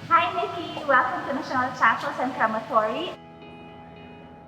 Hi Nikki, welcome to National Chapels and Crematory.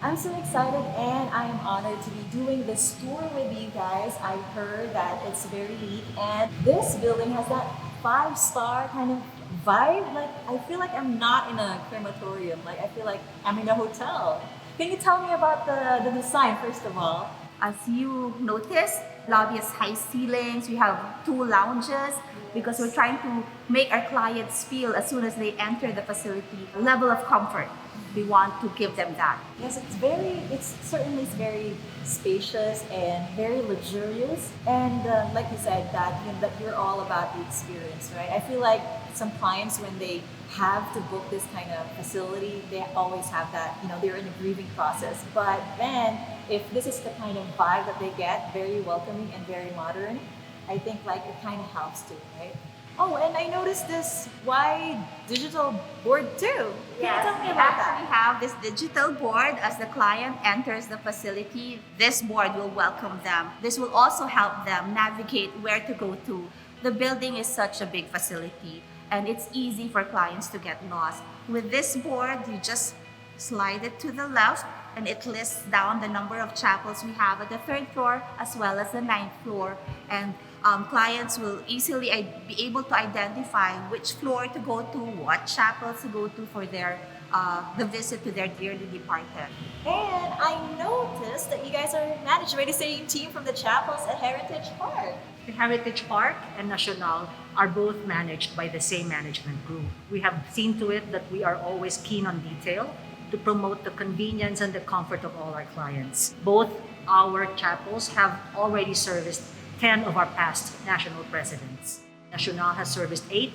I'm so excited and I am honored to be doing this tour with you guys. I heard that it's very neat and this building has that five-star kind of vibe. Like I feel like I'm not in a crematorium. Like I feel like I'm in a hotel. Can you tell me about the design first of all? As you notice, lobby has high ceilings. We have two lounges because we're trying to make our clients feel as soon as they enter the facility a level of comfort. We want to give them that. Yes, it's certainly very spacious and very luxurious. And like you said, that you're all about the experience, right? I feel like some clients, when they have to book this kind of facility, they always have that, they're in a grieving process. But then, if this is the kind of vibe that they get, very welcoming and very modern, I think like it kind of helps too, right? Oh, and I noticed this wide digital board too. Can you tell me We about actually that? have this digital board as the client enters the facility. This board will welcome them. This will also help them navigate where to go to. The building is such a big facility and it's easy for clients to get lost. With this board, you just slide it to the left and it lists down the number of chapels we have at the third floor as well as the ninth floor. And clients will easily be able to identify which floor to go to, what chapels to go to for their the visit to their dearly departed. And I noticed that you guys are managed by the same team from the chapels at Heritage Park. The Heritage Park and Nacional are both managed by the same management group. We have seen to it that we are always keen on detail to promote the convenience and the comfort of all our clients. Both our chapels have already serviced 10 of our past national presidents. Nacional has serviced 8,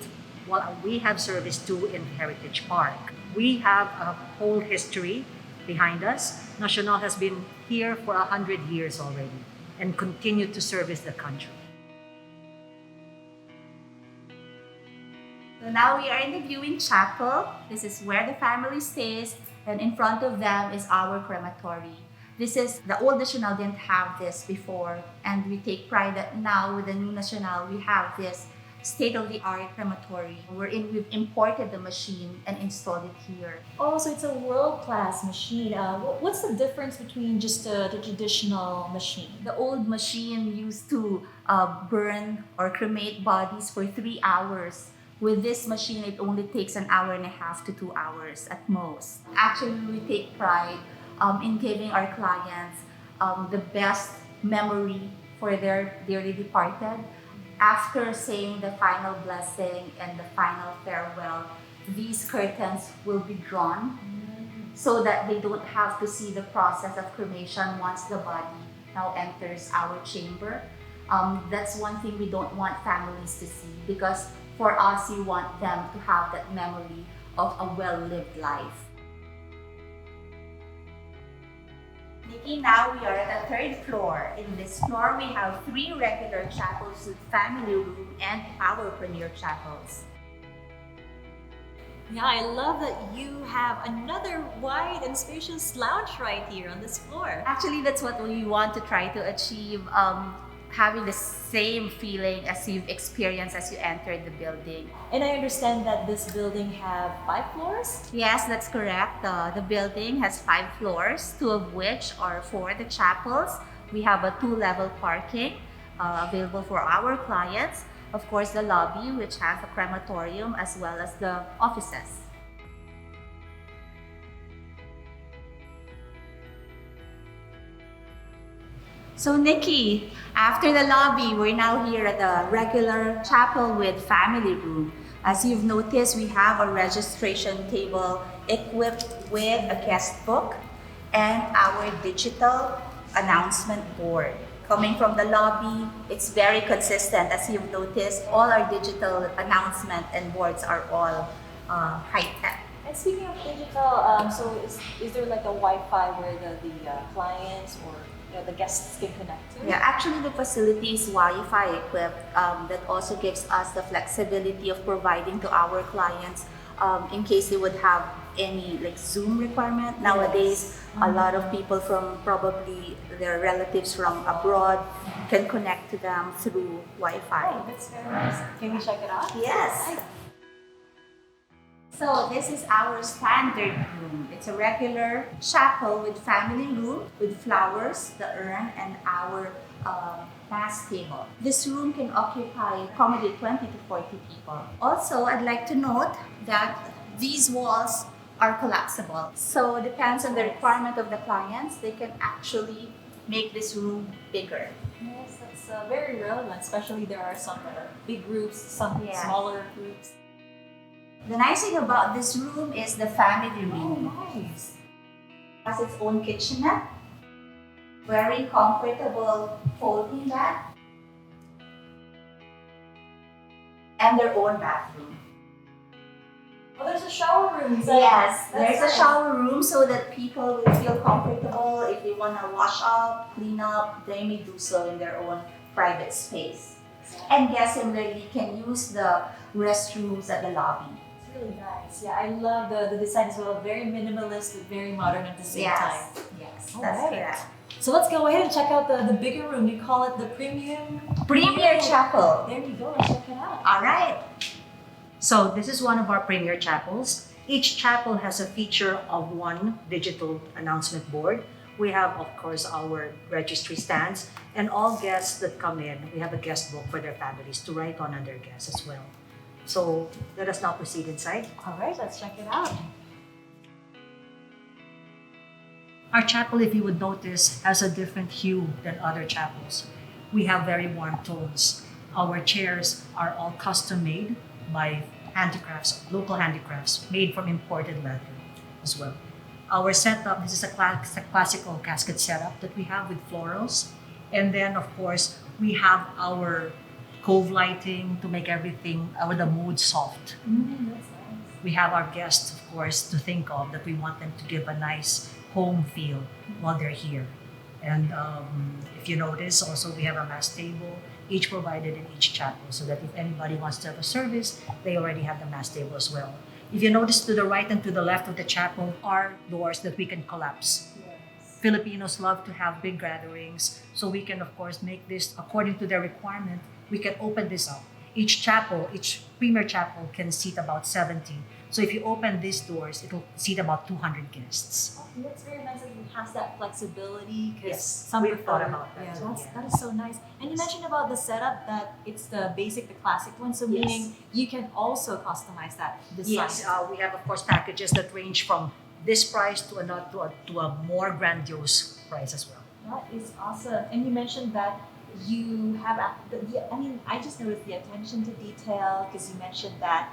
while we have serviced 2 in Heritage Park. We have a whole history behind us. Nacional has been here for 100 years already and continue to service the country. So now we are in the viewing chapel. This is where the family stays, and in front of them is our crematory. This is, the old National didn't have this before, and we take pride that now with the new National, we have this state-of-the-art crematory. We've imported the machine and installed it here. Oh, so it's a world-class machine. What's the difference between just the traditional machine? The old machine used to burn or cremate bodies for 3 hours. With this machine, it only takes 1.5 to 2 hours at most. Actually, we take pride in giving our clients the best memory for their dearly departed. After saying the final blessing and the final farewell, these curtains will be drawn so that they don't have to see the process of cremation once the body now enters our chamber. That's one thing we don't want families to see, because for us, we want them to have that memory of a well-lived life. Nikki, now we are at the third floor. In this floor, we have 3 regular chapels with family room and our premier chapels. Yeah, I love that you have another wide and spacious lounge right here on this floor. Actually, that's what we want to try to achieve, having the same feeling as you've experienced as you entered the building. And I understand that this building have 5 floors. Yes, that's correct. The building has 5 floors, 2 of which are for the chapels. We have a 2-level parking available for our clients. Of course, the lobby, which has a crematorium, as well as the offices. So Nikki, after the lobby, we're now here at the regular chapel with family room. As you've noticed, we have a registration table equipped with a guest book and our digital announcement board. Coming from the lobby, it's very consistent. As you've noticed, all our digital announcement and boards are all high-tech. And speaking of digital, so is there like a Wi-Fi where the clients or the guests can connect to? Yeah, actually the facility is Wi-Fi equipped. That also gives us the flexibility of providing to our clients in case they would have any like Zoom requirement. Nowadays, a lot of people from probably their relatives from abroad can connect to them through Wi-Fi. Oh, that's very nice. Can we check it out? Yes. So this is our standard room. It's a regular chapel with family room, with flowers, the urn, and our mass table. This room can accommodate 20 to 40 people. Also, I'd like to note that these walls are collapsible. So it depends on the requirement of the clients. They can actually make this room bigger. Yes, that's very relevant, especially there are some big groups, some Yes. smaller groups. The nice thing about this room is the family room. Nice. It has its own kitchenette, very comfortable folding bed, and their own bathroom. Oh, there's a shower room. Yes, That's there's a nice. shower room so that people will feel comfortable. If they want to wash up, clean up, they may do so in their own private space. And guests similarly can use the restrooms at the lobby. It's really nice. Yeah, I love the design as well. Very minimalist but very modern at the same time. Yes, All that's right. correct. So let's go ahead and check out the bigger room. You call it the premium. Premier Chapel. There you go. Let's check it out. All right. So this is one of our premier chapels. Each chapel has a feature of one digital announcement board. We have, of course, our registry stands, and all guests that come in, we have a guest book for their families to write on their guests as well. So let us now proceed inside. All right, let's check it out. Our chapel, if you would notice, has a different hue than other chapels. We have very warm tones. Our chairs are all custom made by handicrafts, local handicrafts, made from imported leather as well. Our setup, this is a classical casket setup that we have with florals. And then, of course, we have our cove lighting to make everything, the mood soft. That's nice. We have our guests, of course, to think of, that we want them to give a nice home feel while they're here. And if you notice, also we have a mass table, each provided in each chapel, so that if anybody wants to have a service, they already have the mass table as well. If you notice, to the right and to the left of the chapel are doors that we can collapse. Yes. Filipinos love to have big gatherings, so we can, of course, make this according to their requirement. We can open this up. Each chapel, each premier chapel can seat about 70. So if you open these doors, it'll seat about 200 guests. Oh, that's very nice that it has that flexibility. Because Yes, some we've prefer- thought about that Yeah, too, yeah. that is so nice. And you mentioned about the setup that it's the basic, the classic one. So Yes. meaning you can also customize that design. Yes, we have, of course, packages that range from this price to a more grandiose price as well. That is awesome. And you mentioned that you have, I just noticed the attention to detail because you mentioned that,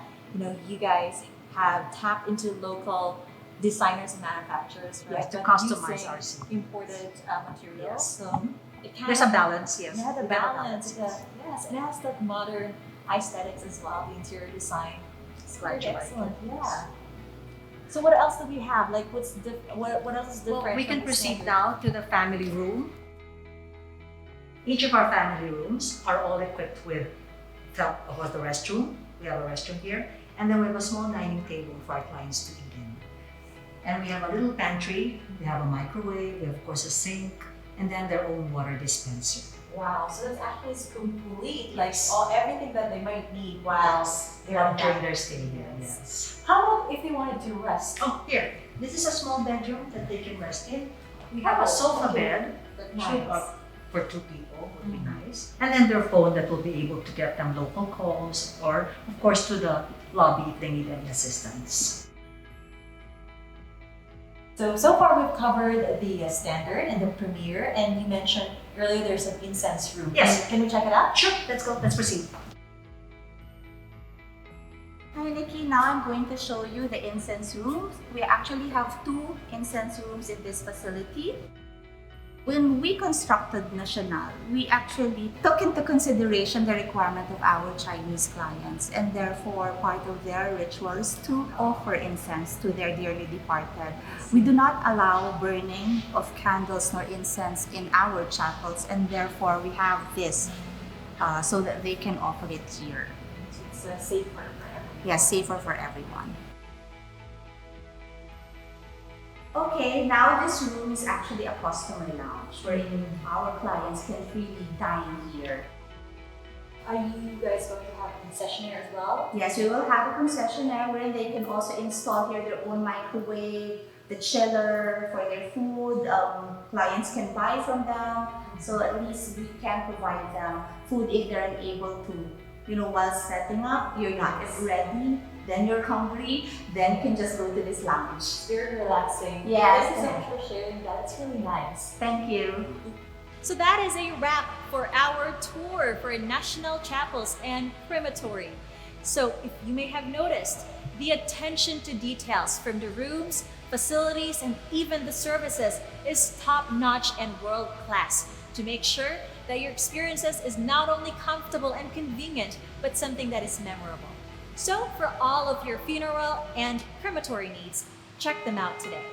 you guys have tapped into local designers and manufacturers, right? Yes, to But customize using our seat. imported materials. Yes. So it kind There's of, a balance, yes. Yeah, the We have a balance. Yes, it has that modern aesthetics as well, the interior design. It's Glad very you like excellent. it, Yeah. yes. So what else do we have? Like what else is different? Well, we from can the proceed standard? now to the family room. Each of our family rooms are all equipped with the restroom. We have a restroom here. And then we have a small dining table for our clients to eat in. And we have a little pantry. We have a microwave. We have, of course, a sink. And then their own water dispenser. Wow, so that's actually complete, Yes. like everything that they might need while they're During their stay here, yes. How about if they wanted to rest? Oh, here. This is a small bedroom that they can rest in. We have Oh, a sofa okay. bed that should Nice. for 2 people would be Mhm. nice. And then their phone that will be able to get them local calls or, of course, to the lobby if they need any assistance. So far we've covered the standard and the premier, and you mentioned earlier there's an incense room. Yes. Can we check it out? Sure, let's go. Let's proceed. Hi Nikki, now I'm going to show you the incense rooms. We actually have 2 incense rooms in this facility. When we constructed Nacional, we actually took into consideration the requirement of our Chinese clients, and therefore part of their rituals to offer incense to their dearly departed. We do not allow burning of candles nor incense in our chapels, and therefore we have this so that they can offer it here. It's safer for everyone. Yes, safer for everyone. Okay, now this room is actually a customer lounge wherein our clients can freely dine here. Are you guys going to have a concessionaire as well? Yes, we will have a concessionaire where they can also install here their own microwave, the chiller for their food. Clients can buy from them, so at least we can provide them food if they're unable to. While setting up, you're not ready, then you're hungry, then you can just go to this lounge. It's very relaxing. Yes. Thank you so much for sharing that. It's really nice. Thank you. So that is a wrap for our tour for National Chapels and Crematory. So if you may have noticed, the attention to details from the rooms, facilities, and even the services is top-notch and world-class to make sure that your experiences is not only comfortable and convenient, but something that is memorable. So for all of your funeral and crematory needs, check them out today.